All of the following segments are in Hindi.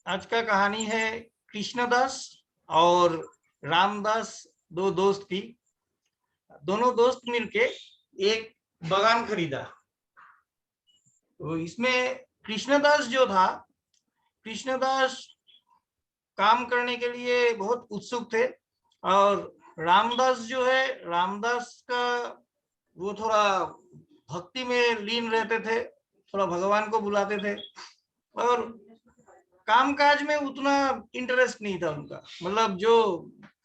आज का कहानी है कृष्णदास और रामदास, दो दोस्त की। दोनों दोस्त मिलके एक बागान खरीदा। तो इसमें कृष्णदास जो था, कृष्णदास काम करने के लिए बहुत उत्सुक थे। और रामदास जो है, रामदास का वो थोड़ा भक्ति में लीन रहते थे, थोड़ा भगवान को बुलाते थे और कामकाज में उतना इंटरेस्ट नहीं था उनका। मतलब जो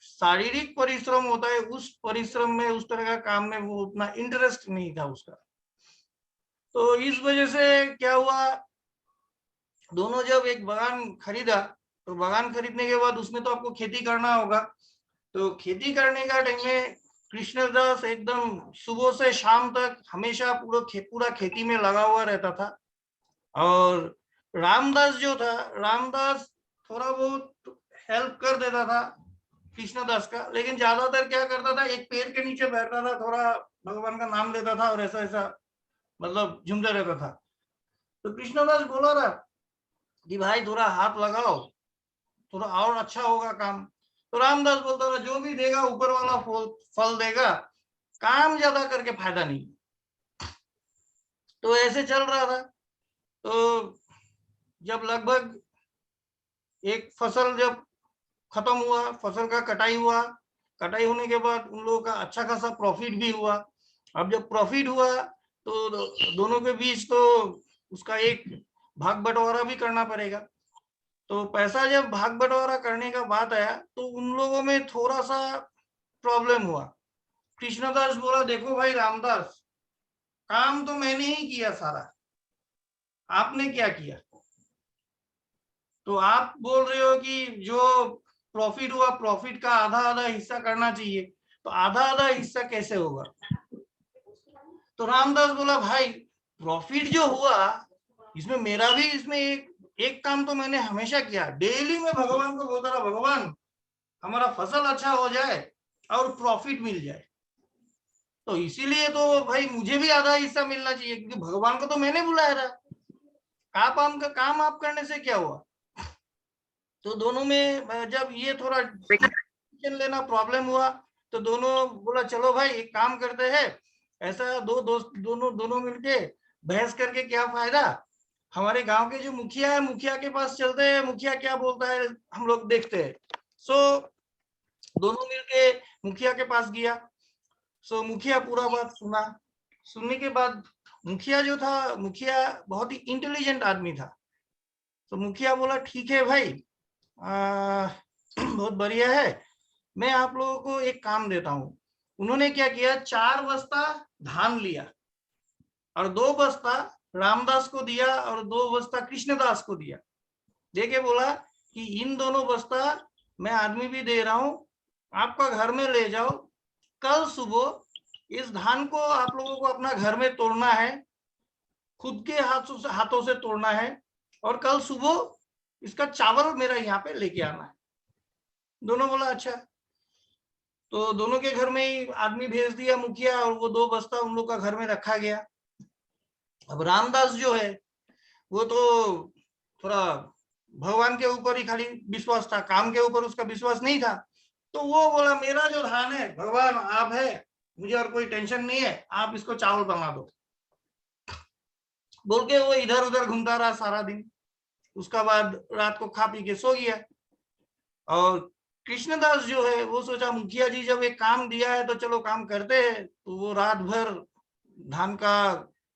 शारीरिक परिश्रम होता है उस परिश्रम में, उस तरह का काम में वो उतना इंटरेस्ट नहीं था उसका। तो इस वजह से क्या हुआ, दोनों जब एक बागान खरीदा तो बागान खरीदने के बाद उसमें तो आपको खेती करना होगा। तो खेती करने का टाइम में कृष्णदास एकदम सुबह से शाम तक हमेशा पूरा खेती में लगा हुआ रहता था। और रामदास जो था, रामदास थोड़ा बहुत हेल्प कर देता था कृष्णदास का, लेकिन ज्यादातर क्या करता था, एक पेड़ के नीचे बैठता था, थोड़ा भगवान का नाम लेता था और ऐसा ऐसा मतलब झूमते रहता था। तो कृष्णदास बोला रहा कि भाई थोड़ा हाथ लगाओ, थोड़ा और अच्छा होगा काम। तो रामदास बोलता था जो भी देगा ऊपर वाला फल देगा, काम ज्यादा करके फायदा नहीं। तो ऐसे चल रहा था। तो जब लगभग एक फसल जब खत्म हुआ, फसल का कटाई हुआ, कटाई होने के बाद उन लोगों का अच्छा खासा प्रॉफिट भी हुआ। अब जब प्रॉफिट हुआ तो दोनों के बीच तो उसका एक भाग बंटवारा भी करना पड़ेगा। तो पैसा जब भाग बंटवारा करने का बात आया तो उन लोगों में थोड़ा सा प्रॉब्लम हुआ। कृष्णदास बोला देखो भाई रामदास, काम तो मैंने ही किया सारा, आपने क्या किया? तो आप बोल रहे हो कि जो प्रॉफिट हुआ प्रॉफिट का आधा आधा हिस्सा करना चाहिए, तो आधा आधा हिस्सा कैसे होगा? तो रामदास बोला भाई प्रॉफिट जो हुआ इसमें मेरा भी, इसमें एक एक काम तो मैंने हमेशा किया, डेली में भगवान को बोलता रहा, भगवान हमारा फसल अच्छा हो जाए और प्रॉफिट मिल जाए। तो इसीलिए तो भाई मुझे भी आधा हिस्सा मिलना चाहिए, क्योंकि भगवान को तो मैंने बुलाया था। का काम आप करने से क्या हुआ? तो दोनों में जब ये थोड़ा डिसीजन लेना प्रॉब्लम हुआ तो दोनों बोला चलो भाई एक काम करते हैं, ऐसा दो दोस्त दोनों दोनों मिलके बहस करके क्या फायदा, हमारे गांव के जो मुखिया है मुखिया के पास चलते हैं, मुखिया क्या बोलता है हम लोग देखते हैं। सो दोनों मिलके मुखिया के पास गया। सो मुखिया पूरा बात सुना। सुनने के बाद मुखिया जो था, मुखिया बहुत ही इंटेलिजेंट आदमी था। तो मुखिया बोला ठीक है भाई, बहुत बढ़िया है, मैं आप लोगों को एक काम देता हूं। उन्होंने क्या किया, 4 बस्ता धान लिया और 2 बस्ता रामदास को दिया और 2 बस्ता कृष्णदास को दिया। देके बोला कि इन दोनों बस्ता मैं आदमी भी दे रहा हूं, आपका घर में ले जाओ, कल सुबह इस धान को आप लोगों को अपना घर में तोड़ना है, खुद के हाथों से तोड़ना है, और कल सुबह इसका चावल मेरा यहाँ पे लेके आना है। दोनों बोला अच्छा। तो दोनों के घर में ही आदमी भेज दिया मुखिया, और वो 2 बस्ता उन लोग का घर में रखा गया। अब रामदास जो है वो तो थोड़ा भगवान के ऊपर ही खाली विश्वास था, काम के ऊपर उसका विश्वास नहीं था। तो वो बोला मेरा जो धान है भगवान आप है, मुझे और कोई टेंशन नहीं है, आप इसको चावल बना दो। बोल के वो इधर उधर घूमता रहा सारा दिन। उसका बाद रात को खा पी के सो गया। और कृष्णदास जो है वो सोचा मुखिया जी जब एक काम दिया है तो चलो काम करते हैं, तो वो रात भर धान का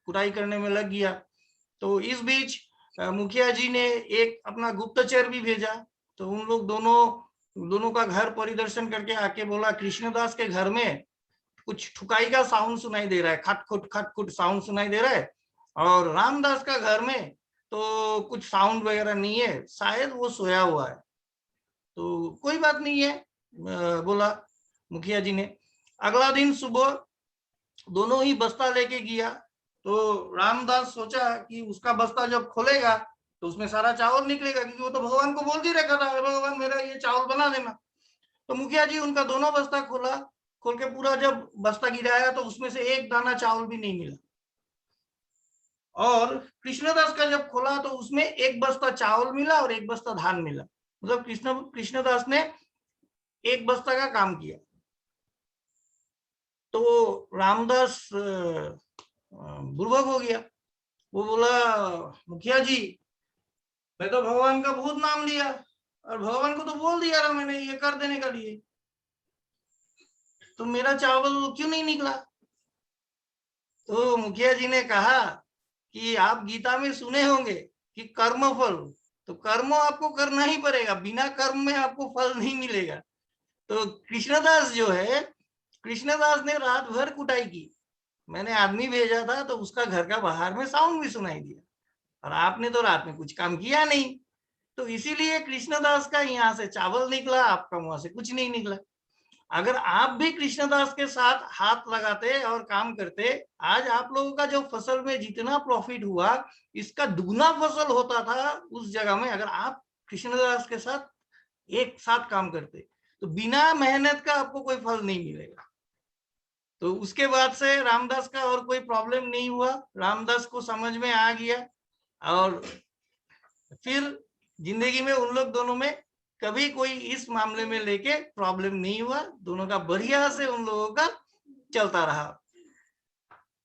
कुटाई करने में लग गया। तो इस बीच मुखिया जी ने एक अपना गुप्तचर भी भेजा। तो उन लोग दोनों दोनों का घर परिदर्शन करके आके बोला कृष्णदास के घर में कुछ ठुकाई का साउंड सुनाई दे रहा है, खट खुट साउंड सुनाई दे रहा है, और रामदास का घर में तो कुछ साउंड वगैरह नहीं है, शायद वो सोया हुआ है। तो कोई बात नहीं है, बोला मुखिया जी ने। अगला दिन सुबह दोनों ही बस्ता लेके गया। तो रामदास सोचा कि उसका बस्ता जब खोलेगा तो उसमें सारा चावल निकलेगा, क्योंकि वो तो भगवान को बोल ही रखा था भगवान मेरा ये चावल बना देना। तो मुखिया जी उनका दोनों बस्ता खोला, खोल के पूरा जब बस्ता गिराया तो उसमें से एक दाना चावल भी नहीं मिला। और कृष्णदास का जब खोला तो उसमें एक बस्ता चावल मिला और एक बस्ता धान मिला, मतलब कृष्णदास ने एक बस्ता का काम किया। तो रामदास बुर्बक हो गया, वो बोला मुखिया जी मैं तो भगवान का बहुत नाम लिया और भगवान को तो बोल दिया रहा मैंने ये कर देने के लिए, तो मेरा चावल क्यों नहीं निकला? तो मुखिया जी ने कहा कि आप गीता में सुने होंगे कि कर्म फल, तो कर्म आपको करना ही पड़ेगा, बिना कर्म में आपको फल नहीं मिलेगा। तो कृष्णदास जो है, कृष्णदास ने रात भर कुटाई की, मैंने आदमी भेजा था तो उसका घर का बाहर में साउंड भी सुनाई दिया, और आपने तो रात में कुछ काम किया नहीं, तो इसीलिए कृष्णदास का यहाँ से चावल निकला, आपका वहां से कुछ नहीं निकला। अगर आप भी कृष्णदास के साथ हाथ लगाते और काम करते, आज आप लोगों का जो फसल में जितना प्रॉफिट हुआ, इसका दुगना फसल होता था उस जगह में, अगर आप कृष्णदास के साथ एक साथ काम करते, तो बिना मेहनत का आपको कोई फल नहीं मिलेगा। तो उसके बाद से रामदास का और कोई प्रॉब्लम नहीं हुआ, रामदास को समझ में आ गया, और फिर जिंदगी में उन लोग दोनों में कभी कोई इस मामले में लेके प्रॉब्लम नहीं हुआ, दोनों का बढ़िया से उन लोगों का चलता रहा।